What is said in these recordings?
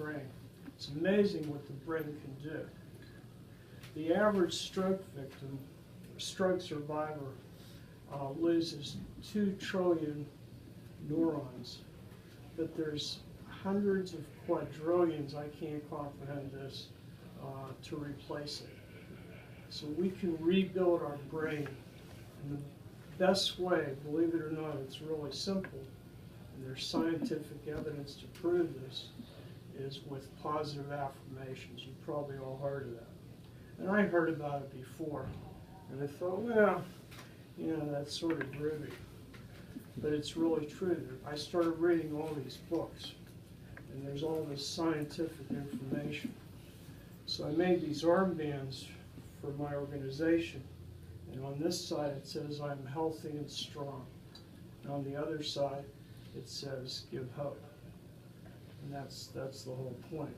brain. It's amazing what the brain can do. The average stroke victim, stroke survivor, loses 2 trillion neurons, but there's hundreds of quadrillions, I can't comprehend this, to replace it. So we can rebuild our brain. And the best way, believe it or not, it's really simple, and there's scientific evidence to prove this, is with positive affirmations. You've probably all heard of that. And I heard about it before, and I thought, well, you know, that's sort of groovy. But it's really true. I started reading all these books, and there's all this scientific information. So I made these armbands for my organization, and on this side it says I'm healthy and strong. And on the other side it says give hope. And that's the whole point.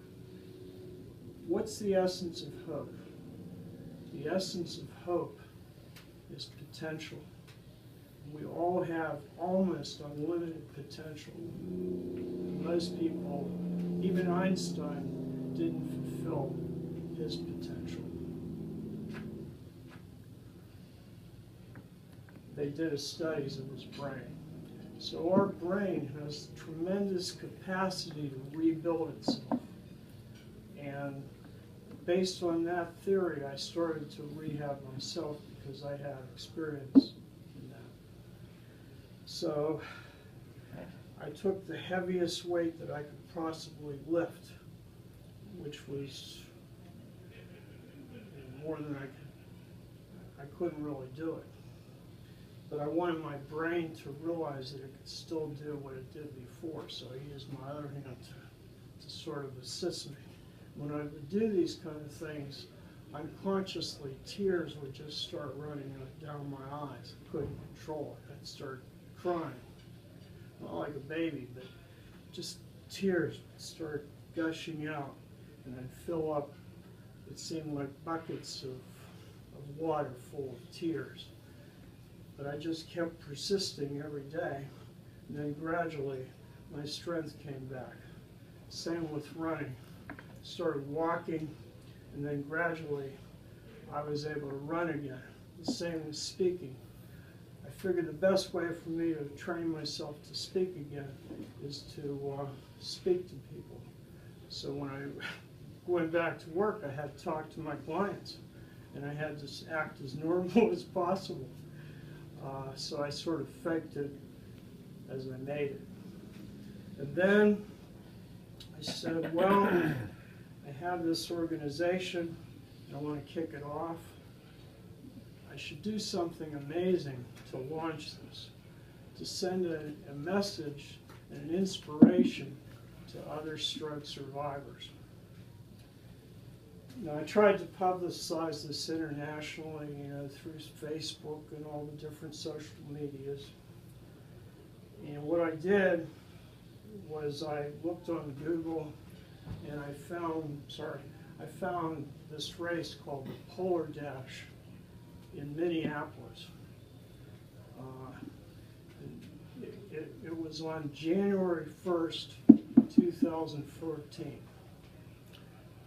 What's the essence of hope? The essence of hope is potential. We all have almost unlimited potential. Most people, even Einstein, didn't fulfill his potential. They did studies of his brain. So our brain has tremendous capacity to rebuild itself. And based on that theory, I started to rehab myself because I had experience in that. So I took the heaviest weight that I could possibly lift, which was more than I couldn't really do it. But I wanted my brain to realize that it could still do what it did before, so I used my other hand to sort of assist me. When I would do these kind of things, unconsciously tears would just start running down my eyes. I couldn't control it. I'd start crying, not like a baby, but just tears would start gushing out, and I'd fill up, it seemed like buckets of water full of tears. But I just kept persisting every day, and then gradually my strength came back. Same with running. Started walking, and then gradually I was able to run again. The same with speaking. I figured the best way for me to train myself to speak again is to speak to people. So when I went back to work, I had to talk to my clients, and I had to act as normal as possible. So I sort of faked it as I made it. And then I said, well, I have this organization, and I want to kick it off. I should do something amazing to launch this, to send a message and an inspiration to other stroke survivors. Now, I tried to publicize this internationally, through Facebook and all the different social medias. And what I did was I looked on Google, and I found this race called the Polar Dash in Minneapolis. It was on January 1st, 2014.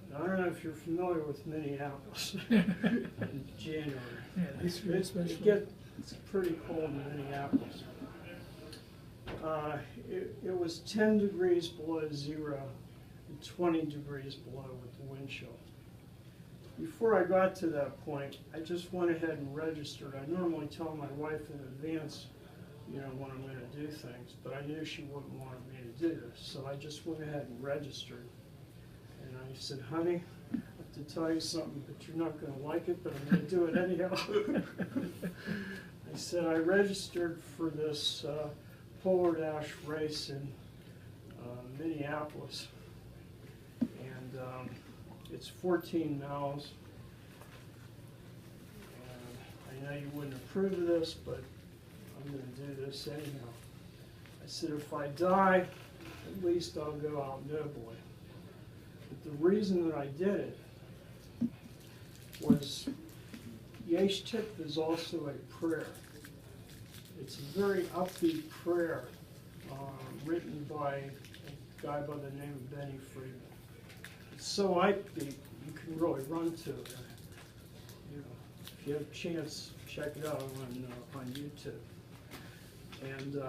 Now, I don't know if you're familiar with Minneapolis in January. Yeah, it's very special. It's pretty cold in Minneapolis. It was 10 degrees below zero and 20 degrees below with the wind chill. Before I got to that point, I just went ahead and registered. I normally tell my wife in advance, when I'm going to do things, but I knew she wouldn't want me to do this, so I just went ahead and registered. And I said, honey, I have to tell you something, but you're not going to like it, but I'm going to do it anyhow. I said, I registered for this Polar Dash race in Minneapolis, and it's 14 miles. And I know you wouldn't approve of this, but I'm going to do this anyhow. I said, if I die, at least I'll go out nobly. But the reason that I did it was Yesh Tikveh is also a prayer. It's a very upbeat prayer written by a guy by the name of Benny Friedman. it's so upbeat, you can really run to it. You know, if you have a chance, check it out on YouTube. And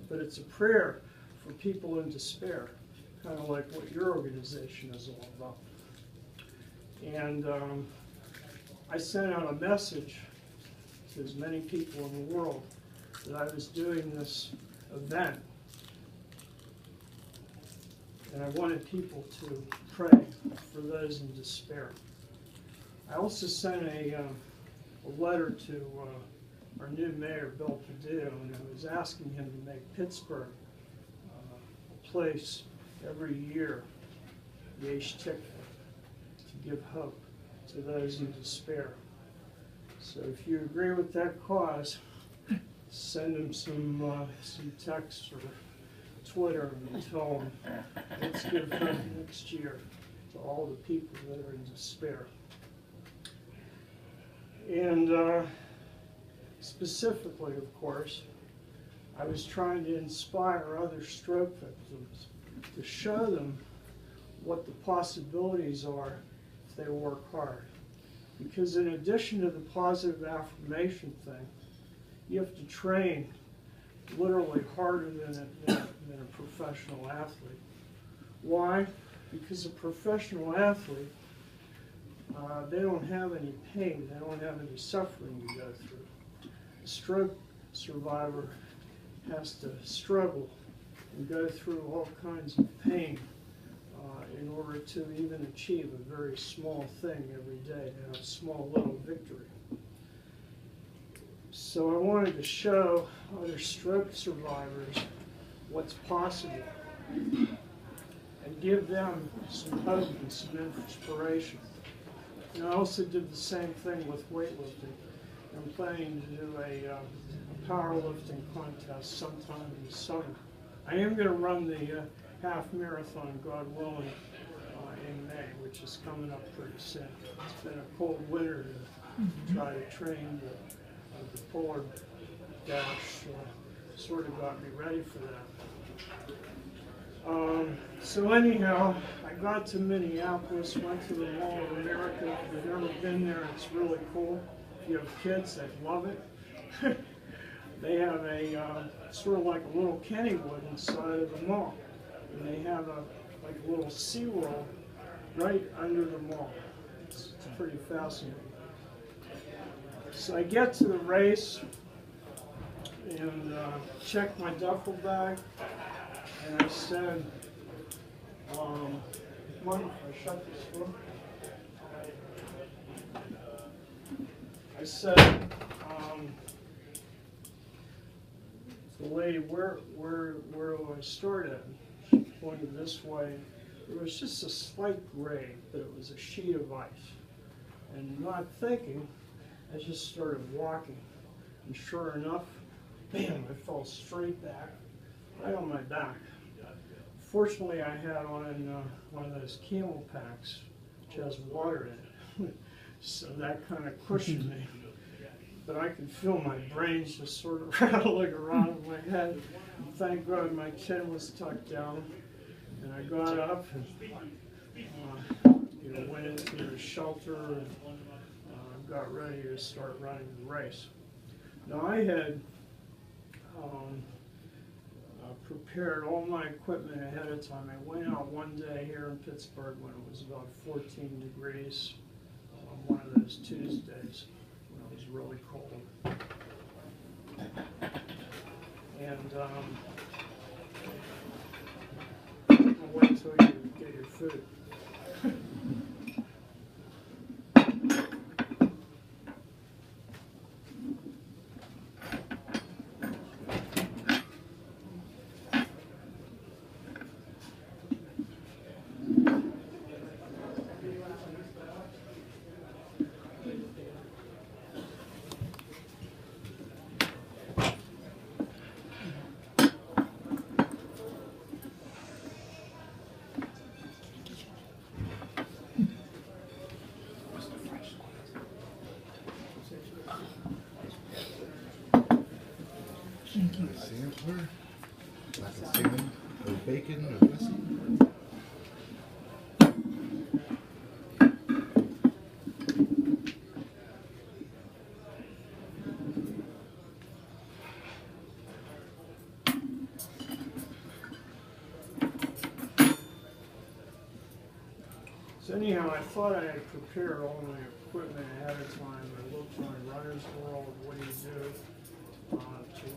but it's a prayer for people in despair, kind of like what your organization is all about. And I sent out a message to as many people in the world that I was doing this event. And I wanted people to pray for those in despair. I also sent a letter to our new mayor, Bill Padilla, and I was asking him to make Pittsburgh a place every year, Yesh Tikveh, to give hope to those in despair. So if you agree with that cause, send him some texts or Twitter and tell them, let's give hope next year to all the people that are in despair. And specifically, of course, I was trying to inspire other stroke victims to show them what the possibilities are if they work hard. Because in addition to the positive affirmation thing, you have to train literally harder than a professional athlete. Why? Because a professional athlete, they don't have any pain, they don't have any suffering to go through. A stroke survivor has to struggle and go through all kinds of pain in order to even achieve a very small thing every day, to have a small little victory. So I wanted to show other stroke survivors what's possible and give them some hope and some inspiration. And I also did the same thing with weightlifting. I'm planning to do a powerlifting contest sometime in the summer. I am going to run the half marathon, God willing, in May, which is coming up pretty soon. It's been a cold winter to try to train the polar dash, sort of got me ready for that. So anyhow, I got to Minneapolis, went to the Mall of America. If you've never been there, it's really cool. If you have kids, they'd love it. They have a sort of like a little Kennywood inside of the mall. And they have like a little SeaWorld right under the mall. It's pretty fascinating. So I get to the race and check my duffel bag, and I said, mind if I shut this door? I said, the lady, where do I start at? She pointed this way. There was just a slight grade, but it was a sheet of ice. And not thinking, I just started walking. And sure enough, bam, I fell straight back, right on my back. Fortunately, I had on one of those camel packs, which has water in it. So that kind of cushioned me. But I could feel my brains just sort of rattling around in my head. And thank God my chin was tucked down. And I got up and went into the shelter and got ready to start running the race. Now I had prepared all my equipment ahead of time. I went out one day here in Pittsburgh when it was about 14 degrees, one of those Tuesdays when it was really cold. And I'll wait till you get your food. Sampler, black salmon, no bacon, no dressing. So anyhow, I thought I had prepared all my equipment ahead of time. I looked on Runner's World, what do you do to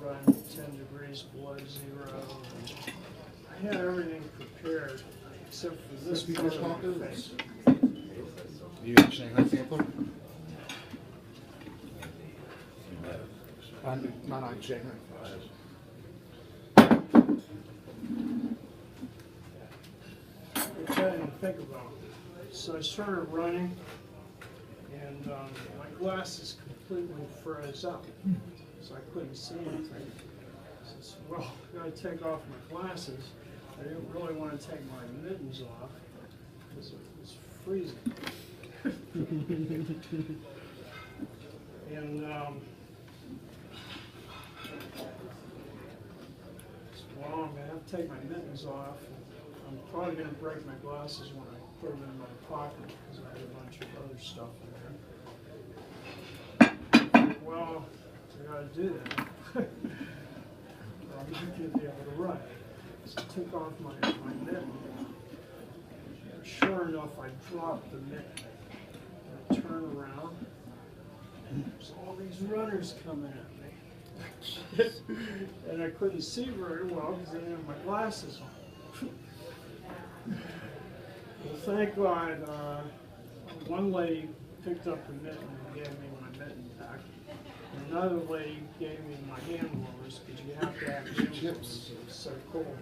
run 10 degrees below zero. And I had everything prepared except for this part of the face. You in Shanghai sampler? Not in Shanghai. Which I didn't think about. So I started running, and my glasses completely froze up, so I couldn't see anything. So I said, well, I gotta take off my glasses. I didn't really want to take my mittens off because it was freezing. And well, I'm gonna have to take my mittens off. I'm probably going to break my glasses when I put them in my pocket because I had a bunch of other stuff in there. Well, I got to do that. Or I'm not going to be able to run. So I took off my mitten. Sure enough, I dropped the mitten. I turned around. There's all these runners coming at me. And I couldn't see very well because I didn't have my glasses on. Well, thank God, one lady picked up the mitten and gave me my mitten back. And another lady gave me my hand warmers because you have to have hand warmers. It was so cold.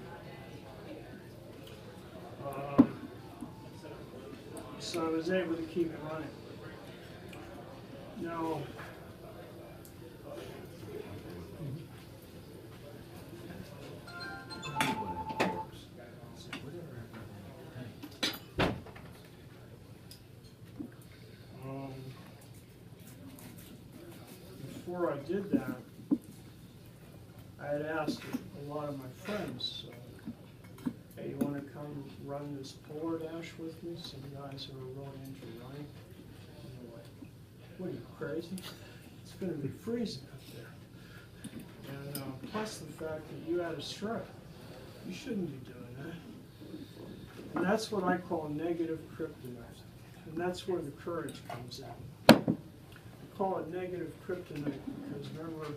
So I was able to keep running. Now, before I did that, I had asked a lot of my friends, hey, you want to come run this polar dash with me? Some guys who are really into running. And they're like, what are you, crazy? It's going to be freezing up there. And plus the fact that you had a stroke. You shouldn't be doing that. And that's what I call negative kryptonite. And that's where the courage comes in. I call it negative kryptonite because remember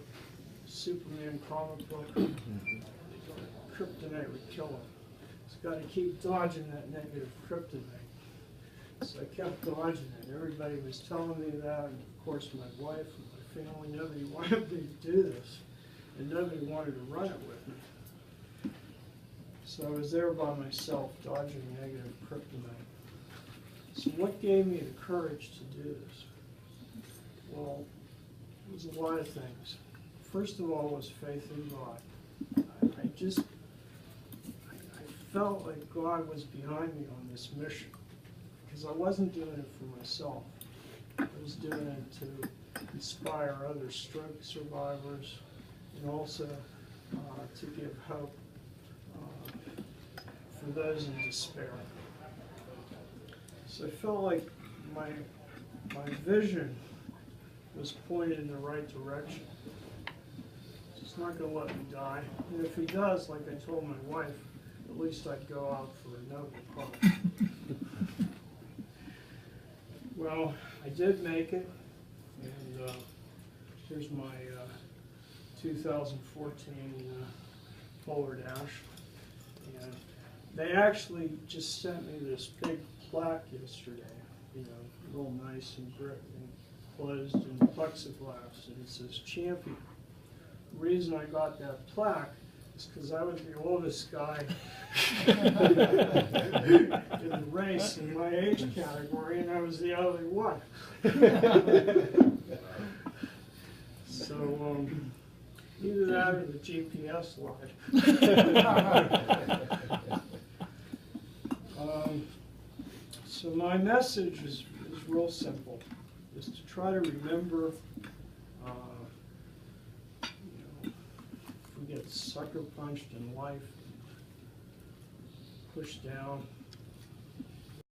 Superman comic book? Kryptonite would kill him. He's got to keep dodging that negative kryptonite. So I kept dodging it. Everybody was telling me that, and of course my wife and my family, nobody wanted me to do this. And nobody wanted to run it with me. So I was there by myself, dodging negative kryptonite. So what gave me the courage to do this? Well, it was a lot of things. First of all was faith in God. I felt like God was behind me on this mission because I wasn't doing it for myself. I was doing it to inspire other stroke survivors and also to give hope for those in despair. So I felt like my vision was pointed in the right direction. He's not going to let me die. And if he does, like I told my wife, at least I'd go out for a noble cause. Well, I did make it, and here's my 2014 Polar Dash. And they actually just sent me this big plaque yesterday, you know, real nice and closed in plexiglass, and it says champion. The reason I got that plaque is because I was the oldest guy in the race in my age category, and I was the only one. So either that or the GPS lied. So my message is real simple, is to try to remember, if we get sucker punched in life, pushed down,